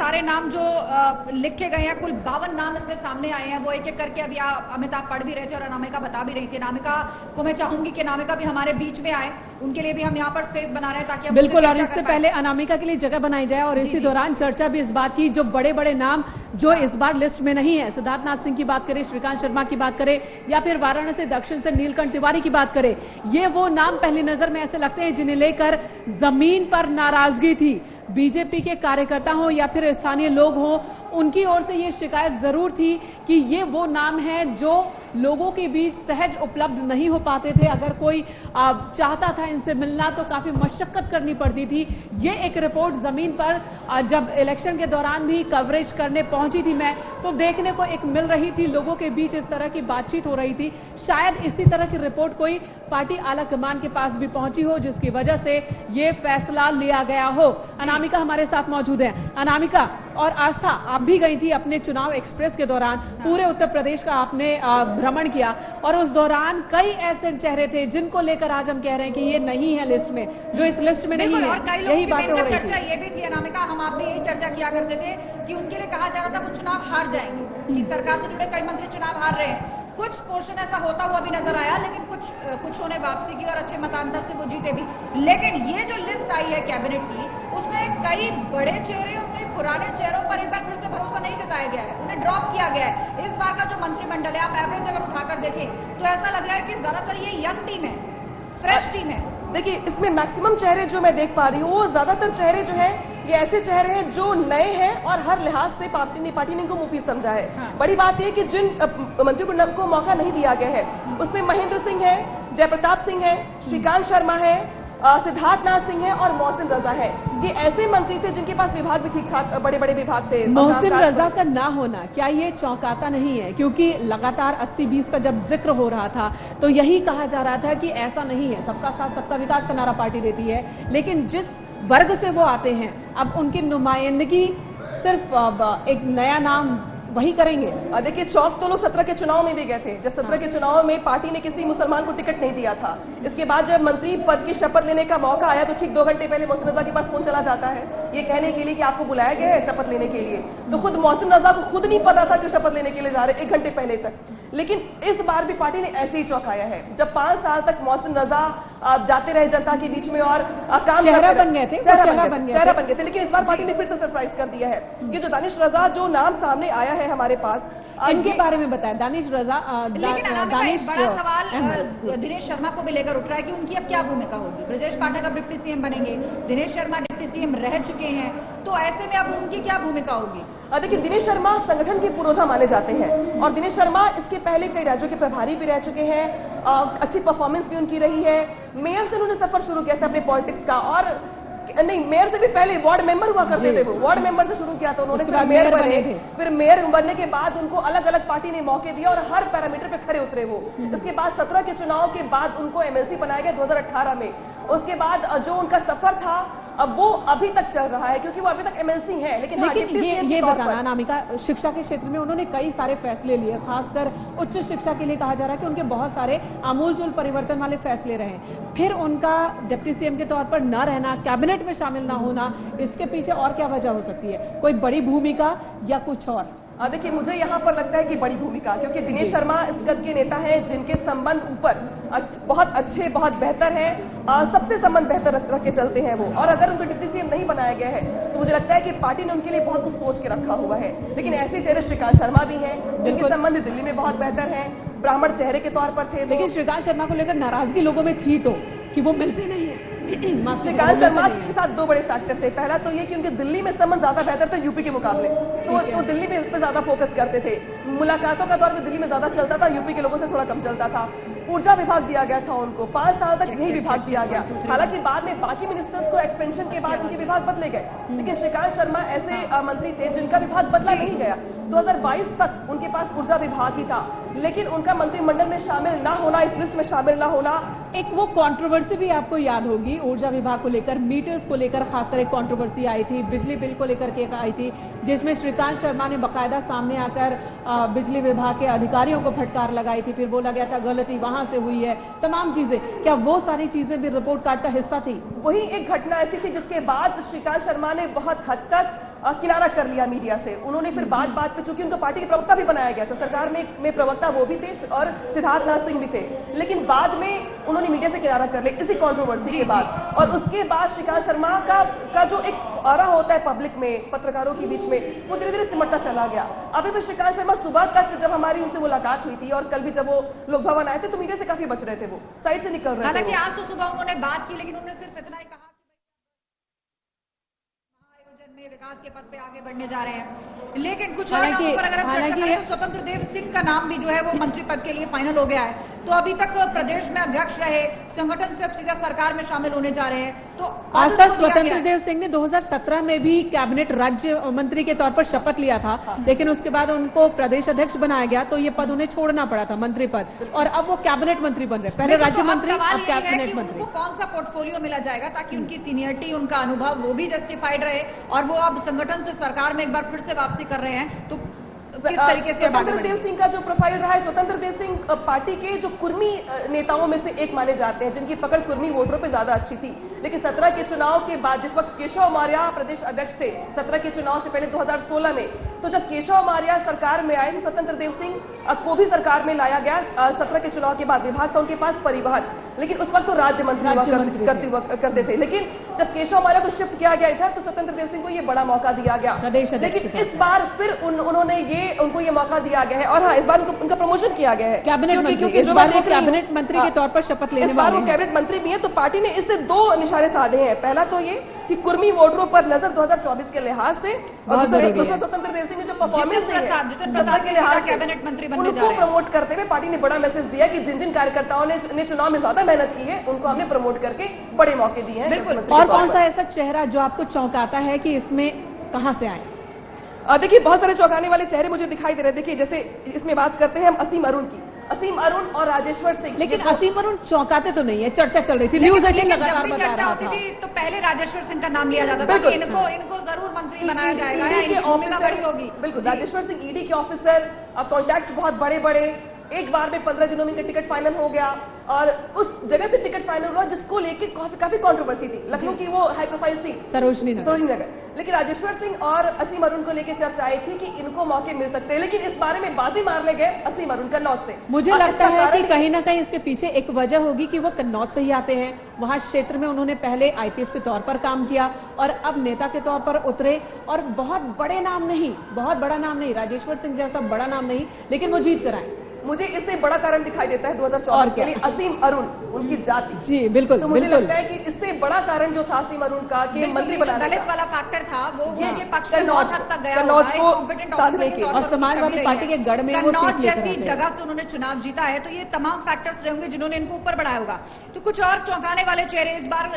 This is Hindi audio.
सारे नाम जो लिखे गए हैं, कुल 52 नाम इसमें सामने आए हैं। वो एक एक करके अभी अमिताभ पढ़ भी रहे थे और अनामिका बता भी रही थी। अनामिका को मैं चाहूंगी कि अनामिका भी हमारे बीच में आए, उनके लिए भी हम यहाँ पर स्पेस बना रहे हैं ताकि बिल्कुल, और इससे पहले अनामिका के लिए जगह बनाई जाए। और इसी दौरान चर्चा भी इस बात की, जो बड़े बड़े नाम जो इस बार लिस्ट में नहीं है, सिद्धार्थनाथ सिंह की बात करें, श्रीकांत शर्मा की बात करें, या फिर वाराणसी दक्षिण से नीलकंठ तिवारी की बात करें, ये वो नाम पहली नजर में ऐसे लगते हैं जिन्हें लेकर जमीन पर नाराजगी थी। बीजेपी के कार्यकर्ता हो या फिर स्थानीय लोग हों, उनकी ओर से ये शिकायत जरूर थी कि ये वो नाम हैं जो लोगों के बीच सहज उपलब्ध नहीं हो पाते थे। अगर कोई चाहता था इनसे मिलना तो काफी मशक्कत करनी पड़ती थी। ये एक रिपोर्ट जमीन पर जब इलेक्शन के दौरान भी कवरेज करने पहुंची थी मैं, तो देखने को एक मिल रही थी, लोगों के बीच इस तरह की बातचीत हो रही थी। शायद इसी तरह की रिपोर्ट कोई पार्टी आला कमान के पास भी पहुंची हो, जिसकी वजह से ये फैसला लिया गया हो। अनामिका हमारे साथ मौजूद है। अनामिका और आस्था, आप भी गई थी अपने चुनाव एक्सप्रेस के दौरान, पूरे उत्तर प्रदेश का आपने भ्रमण किया, और उस दौरान कई ऐसे चेहरे थे जिनको लेकर आज हम कह रहे हैं कि ये नहीं है लिस्ट में, जो इस लिस्ट में नहीं है। यही बातें हो रही चर्चा ये भी थी अनामिका, हम आप भी यही चर्चा किया करते थे कि उनके लिए कहा जा रहा था वो चुनाव हार जाएंगे, कि सरकार से जुड़े कई मंत्री चुनाव हार रहे हैं। कुछ पोर्शन ऐसा होता हुआ भी नजर आया, लेकिन कुछ ने वापसी की और अच्छे मतांतर से वो जीते भी। लेकिन ये जो लिस्ट आई है कैबिनेट की, उसमें कई बड़े चेहरे और कई पुराने चेहरों पर एक बार फिर से भरोसा नहीं जताया गया है, उन्हें ड्रॉप किया गया है। इस बार का जो मंत्रिमंडल है, आप एवरेज अगर उठाकर देखें तो ऐसा लग रहा है कि ज्यादातर ये यंग टीम है, फ्रेश टीम है। देखिए, इसमें मैक्सिमम चेहरे जो मैं देख पा रही हूँ, वो ज्यादातर चेहरे जो है ये ऐसे चेहरे हैं जो नए हैं और हर लिहाज से पार्टी ने इनको मुफीद समझा है। हाँ। बड़ी बात यह कि जिन मंत्रियों को मौका नहीं दिया गया है, उसमें महेंद्र सिंह है, जयप्रताप सिंह है, श्रीकांत शर्मा है, सिद्धार्थनाथ सिंह है और मोहसिन रजा है। ये ऐसे मंत्री थे जिनके पास विभाग भी ठीक ठाक बड़े बड़े विभाग थे। मोहसिन रजा का ना होना क्या ये चौंकाता नहीं है? क्योंकि लगातार 80-20 का जब जिक्र हो रहा था तो यही कहा जा रहा था कि ऐसा नहीं है, सबका साथ सबका विकास का नारा पार्टी देती है, लेकिन जिस वर्ग से वो आते हैं अब उनकी नुमाइंदगी सिर्फ एक नया नाम वही करेंगे। देखिए, चौक तो लोग 17 के चुनाव में भी गए थे, जब 17 के चुनाव में पार्टी ने किसी मुसलमान को टिकट नहीं दिया था। इसके बाद जब मंत्री पद की शपथ लेने का मौका आया तो ठीक 2 घंटे पहले मोहसिन रजा के पास फोन चला जाता है ये कहने के लिए कि आपको बुलाया गया है शपथ लेने के लिए। तो खुद मोहसिन रजा को खुद नहीं पता था कि शपथ लेने के लिए जा रहे 1 घंटे पहले तक। लेकिन इस बार भी पार्टी ने ऐसे ही चौंकाया है। जब 5 साल तक मोहसिन रजा जाते रहे जनता के बीच में और काम चेहरा बन गए थे, चेहरा बन गए थे, लेकिन इस बार पार्टी ने फिर से सरप्राइज कर दिया है। ये जो दानिश रजा जो नाम सामने आया है हमारे पास, इनके बारे में बताएं। दानिश रजा, दानिश बड़ा सवाल दिनेश शर्मा को भी लेकर उठ रहा है कि उनकी अब क्या भूमिका होगी। ब्रजेश पाठक अब डिप्टी सीएम बनेंगे, दिनेश शर्मा डिप्टी सीएम रह चुके हैं, तो ऐसे में अब उनकी क्या भूमिका होगी? देखिए, दिनेश शर्मा संगठन के पुरोधा माने जाते हैं और दिनेश शर्मा इसके पहले कई राज्यों के प्रभारी भी रह चुके हैं, अच्छी परफॉर्मेंस भी उनकी रही है। मेयर से उन्होंने सफर शुरू किया था अपने पॉलिटिक्स का, और नहीं, मेयर से भी पहले वार्ड मेंबर हुआ करते थे। वो वार्ड मेंबर से शुरू किया था उन्होंने, फिर मेयर बने थे। फिर मेयर बनने के बाद उनको अलग अलग पार्टी ने मौके दिया और हर पैरामीटर पे खड़े उतरे वो। इसके बाद 17 के चुनाव के बाद उनको एमएलसी बनाया गया 2018 में। उसके बाद जो उनका सफर था अब वो अभी तक चल रहा है, क्योंकि वो अभी तक एमएलसी हैं। लेकिन ये बताना अनामिका, शिक्षा के क्षेत्र में उन्होंने कई सारे फैसले लिए, खासकर उच्च शिक्षा के लिए कहा जा रहा है कि उनके बहुत सारे आमूलचूल परिवर्तन वाले फैसले रहे। फिर उनका डिप्टी सीएम के तौर पर न रहना, कैबिनेट में शामिल न होना, इसके पीछे और क्या वजह हो सकती है? कोई बड़ी भूमिका या कुछ और? देखिए, मुझे यहाँ पर लगता है कि बड़ी भूमिका, क्योंकि दिनेश शर्मा इस कद के नेता हैं जिनके संबंध ऊपर बहुत अच्छे, बहुत बेहतर हैं, सबसे संबंध बेहतर रख के चलते हैं वो। और अगर उनको डिप्टी सीएम नहीं बनाया गया है तो मुझे लगता है कि पार्टी ने उनके लिए बहुत कुछ सोच के रखा हुआ है। लेकिन ऐसे चेहरे श्रीकांत शर्मा भी हैं जिनके संबंध दिल्ली में बहुत बेहतर हैं, ब्राह्मण चेहरे के तौर पर थे। लेकिन श्रीकांत शर्मा को लेकर नाराजगी लोगों में थी तो कि वो मिलते नहीं है। श्रीकांत शर्मा के साथ 2 बड़े फैक्टर थे। पहला तो ये कि उनके दिल्ली में संबंध ज्यादा बेहतर थे यूपी के मुकाबले, तो वो दिल्ली में इस पर ज्यादा फोकस करते थे। मुलाकातों का दौर में दिल्ली में ज्यादा चलता था, यूपी के लोगों से थोड़ा कम चलता था। ऊर्जा विभाग दिया गया था उनको, 5 साल तक यही विभाग दिया गया। हालांकि बाद में बाकी मिनिस्टर्स को एक्सपेंशन के बाद उनके विभाग बदले गए, लेकिन श्रीकांत शर्मा ऐसे मंत्री थे जिनका विभाग बदला नहीं गया। 2022 तक उनके पास ऊर्जा विभाग ही था, लेकिन उनका मंत्रिमंडल में शामिल ना होना, इस लिस्ट में शामिल ना होना, एक वो कंट्रोवर्सी भी आपको याद होगी ऊर्जा विभाग को लेकर, मीटर्स को लेकर खासकर एक कंट्रोवर्सी आई थी, बिजली बिल को लेकर के आई थी, जिसमें श्रीकांत शर्मा ने बकायदा सामने आकर बिजली विभाग के अधिकारियों को फटकार लगाई थी। फिर बोला गया था गलती वहां से हुई है, तमाम चीजें। क्या वो सारी चीजें भी रिपोर्ट कार्ड का हिस्सा थी? वही एक घटना ऐसी थी जिसके बाद श्रीकांत शर्मा ने बहुत हद तक किनारा कर लिया मीडिया से। उन्होंने फिर बात पे, चूंकि उनको पार्टी के प्रवक्ता भी बनाया गया, तो सरकार में प्रवक्ता वो भी थे और सिद्धार्थनाथ सिंह भी थे, लेकिन बाद में उन्होंने मीडिया से किनारा कर लिया इसी कंट्रोवर्सी के बाद। और उसके बाद श्रीकांत शर्मा का जो एक ऑरा होता है पब्लिक में, पत्रकारों के बीच में, वो धीरे धीरे सिमटता चला गया। अभी भी श्रीकांत शर्मा सुबह तक जब हमारी उनसे मुलाकात हुई थी और कल भी जब वो लोक भवन आए थे तो मीडिया से काफी बच रहे थे, वो साइड से निकल रहे थे। हालांकि आज तो सुबह उन्होंने बात की, लेकिन उन्होंने सिर्फ इतना ही कहा में विकास के पद पे आगे बढ़ने जा रहे हैं। लेकिन कुछ और नामों पर अगर हम चर्चा करें तो स्वतंत्र देव सिंह का नाम भी जो है वो मंत्री पद के लिए फाइनल हो गया है। तो अभी तक प्रदेश में अध्यक्ष रहे, संगठन से अब सीधा सरकार में शामिल होने जा रहे हैं। तो आज तक स्वतंत्र देव सिंह ने 2017 में भी कैबिनेट राज्य मंत्री के तौर पर शपथ लिया था, लेकिन उसके बाद उनको प्रदेश अध्यक्ष बनाया गया, तो ये पद उन्हें छोड़ना पड़ा था, मंत्री पद, और अब वो कैबिनेट मंत्री बन रहे, पहले राज्य मंत्री अब कैबिनेट मंत्री। कौन सा पोर्टफोलियो मिला जाएगा ताकि उनकी सीनियरिटी, उनका अनुभव वो भी जस्टिफाइड रहे, और वो अब संगठन से सरकार में एक बार फिर से वापसी कर रहे हैं, तो किस तरीके से स्वतंत्र देव सिंह का जो प्रोफाइल रहा है, स्वतंत्र देव सिंह पार्टी के जो कुर्मी नेताओं में से एक माने जाते हैं, जिनकी पकड़ कुर्मी वोटरों पे ज्यादा अच्छी थी। लेकिन 17 के चुनाव के बाद, जिस वक्त केशव मौर्य प्रदेश अध्यक्ष थे, 17 के चुनाव से पहले 2016 में, तो जब केशव मौर्य सरकार में आए तो स्वतंत्र देव सिंह को भी सरकार में लाया गया। 17 के चुनाव के बाद विभाग था उनके पास परिवहन, लेकिन उस वक्त तो राज्य मंत्री करते थे। लेकिन जब केशव मौर्य को शिफ्ट किया गया था तो स्वतंत्र देव सिंह को ये बड़ा मौका दिया गया। लेकिन इस बार फिर उन्होंने उनको ये मौका दिया गया है, और हाँ, इस बार उनका प्रमोशन किया गया है कैबिनेट मंत्री, क्योंकि इस बार वो कैबिनेट मंत्री के तौर पर शपथ लेने वाले हैं। वो कैबिनेट मंत्री भी है, तो पार्टी ने इससे दो निशाने साधे हैं। पहला तो ये कि कुर्मी वोटरों पर नजर 2024 के लिहाज से, और दूसरा स्वतंत्र देव सिंह ने जो परफॉर्मेंस के लिहाज कैबिनेट मंत्री बनने जा रहे हैं, उनको प्रमोट करते हुए पार्टी ने बड़ा मैसेज दिया कि जिन जिन कार्यकर्ताओं ने चुनाव में ज्यादा मेहनत की है, उनको हमने प्रमोट करके बड़े मौके दिए हैं। बिल्कुल। और कौन सा ऐसा चेहरा जो आपको चौंकाता है कि इसमें कहां से आए? देखिए, बहुत सारे चौंकाने वाले चेहरे मुझे दिखाई दे रहे हैं। देखिए, जैसे इसमें बात करते हैं हम असीम अरुण की, असीम अरुण और राजेश्वर सिंह। लेकिन असीम अरुण चौंकाते तो नहीं है, चर्चा चल रही थी, न्यूज 18 लगातार बता रहा था। तो पहले राजेश्वर सिंह का नाम लिया जाता था कि इनको जरूर मंत्री बनाया जाएगा, इनकी भूमिका बड़ी होगी। बिल्कुल, राजेश्वर सिंह ईडी के ऑफिसर, कॉन्टैक्ट्स बहुत बड़े बड़े, एक बार में 15 दिनों में इनका टिकट फाइनल हो गया, और उस जगह से टिकट फाइनल हुआ जिसको लेके काफी कंट्रोवर्सी थी, लखनऊ की वो high profile seat Sarojini Nagar. लेकिन राजेश्वर सिंह और असीम अरुण को लेकर चर्चा आई थी कि इनको मौके मिल सकते हैं, लेकिन इस बारे में बाजी मारने गए असीम अरुण कन्नौज से। मुझे लगता है कि कहीं ना कहीं इसके पीछे एक वजह होगी कि वो कन्नौज से ही आते हैं, वहां क्षेत्र में उन्होंने पहले आईपीएस के तौर पर काम किया और अब नेता के तौर पर उतरे, और बहुत बड़े नाम नहीं, बहुत बड़ा नाम नहीं, राजेश्वर सिंह जैसा बड़ा नाम नहीं, लेकिन वो जीत कर आए। मुझे इससे बड़ा कारण दिखाई देता है 2024 के लिए असीम अरुण, उनकी जाति। जी बिल्कुल। तो मुझे लगता है कि इससे बड़ा कारण जो था असीम अरुण का कि मंत्री बनाने दलित वाला फैक्टर था, वो उनके पक्ष में बहुत हद तक गया, कन्नौज को साधने के, और समाजवादी पार्टी के गढ़ में कन्नौज जैसी जगह से उन्होंने चुनाव जीता है, तो ये तमाम फैक्टर्स रहेंगे जिन्होंने इनको ऊपर बढ़ाया होगा। तो कुछ और चौंकाने वाले चेहरे इस बार